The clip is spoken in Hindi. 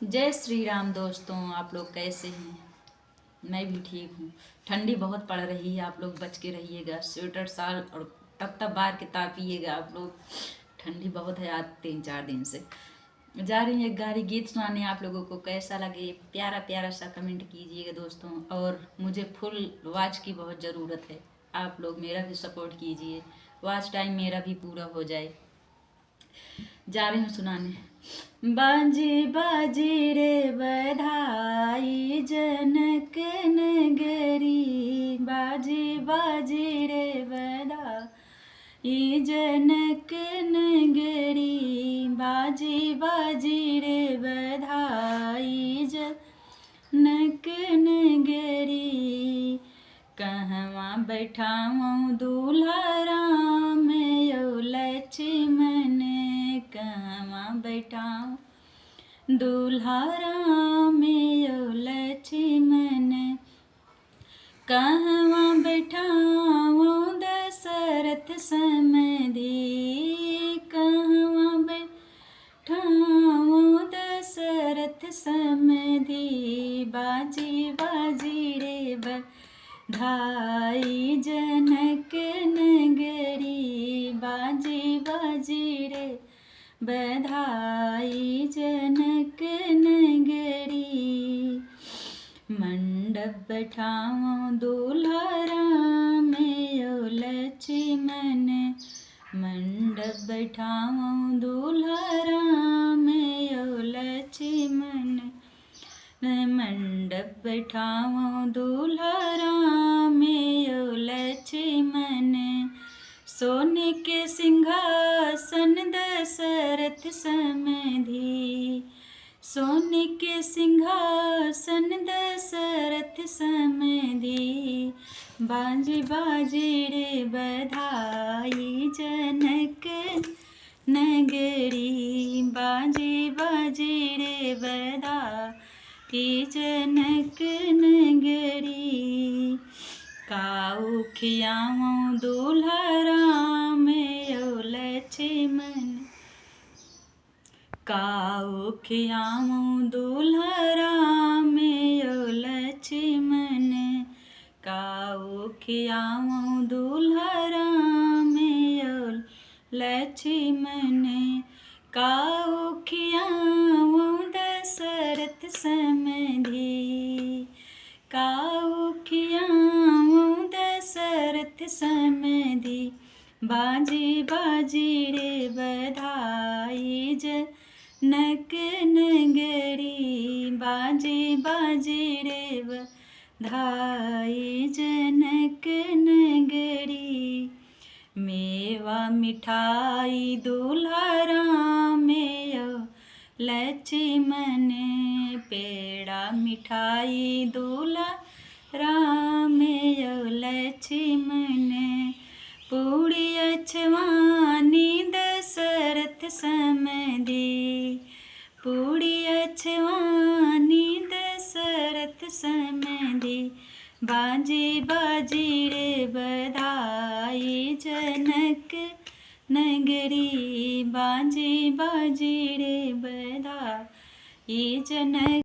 जय श्री राम दोस्तों, आप लोग कैसे हैं। मैं भी ठीक हूँ। ठंडी बहुत पड़ रही है, आप लोग बच के रहिएगा। स्वेटर शाल और तब बाहर के तापिएगा आप लोग। ठंडी बहुत है आज 3-4 दिन से। जा रही है एक गाड़ी गीत सुनाने आप लोगों को। कैसा लगे प्यारा प्यारा सा कमेंट कीजिएगा दोस्तों। और मुझे फुल वॉच की बहुत ज़रूरत है, आप लोग मेरा भी सपोर्ट कीजिए। वॉच टाइम मेरा भी पूरा हो जाए। जा रही हूँ सुनाने। बाजी बाजी रे बधाई जनक नगरी, बाजी बाजी रे बधाई जनक नगरी, बाजी बाजी रे बधाई जनक नगरी। कहवा बैठाऊँ दूल्हा राम यो लक्ष्मण, कहवा बैठाऊँ दूल्हा राम यो लक्ष्मण। कहवा बैठाऊँ दशरथ समधी, कहवा बैठाऊँ दशरथ समधी। बाजी बाजी रे बधाई जनक नगरी, बाजी बाजी रे बधाई जनक नगरी। मंडप बैठाऊँ दूल्हा राम यो लक्ष्मण, मंडप बैठाऊँ दूल्हा राम यो लक्ष्मण। मंडप बैठाऊँ दूल्हा राम यो लक्ष्मण। सोने के सिंहासन दशरथ समधी, सोने के सिंहासन दशरथ समधी। बाजी बाजी रे बधाई जनक नगरी, बाजी बाजी रे बधाई जनक नगरी। काऊ खियाऊँ दूल्हा राम यो लक्ष्मण, काऊ खियाऊँ दूल्हा राम यो लक्ष्मण, काऊ खियाऊँ दूल्हा राम यो लक्ष्मण। काऊ खियाऊँ दशरथ समधी, काऊ खियाऊँ दशरथ समधी। बाजी बाजी रे बधाई जनक नगरी, बाजी बाजी रे बधाई जनक नगरी। मेवा मिठाई दूल्हा राम यो लक्ष्मण, पेड़ा मिठाई दूल्हा राम यो लक्ष्मण। पूड़ी अछवानी दशरथ समधी, पूड़ी अछवानी दशरथ समधी। बाजी बाजी रे बधाई जनक नगरी, बाजी बाजी रे बधाई जनक।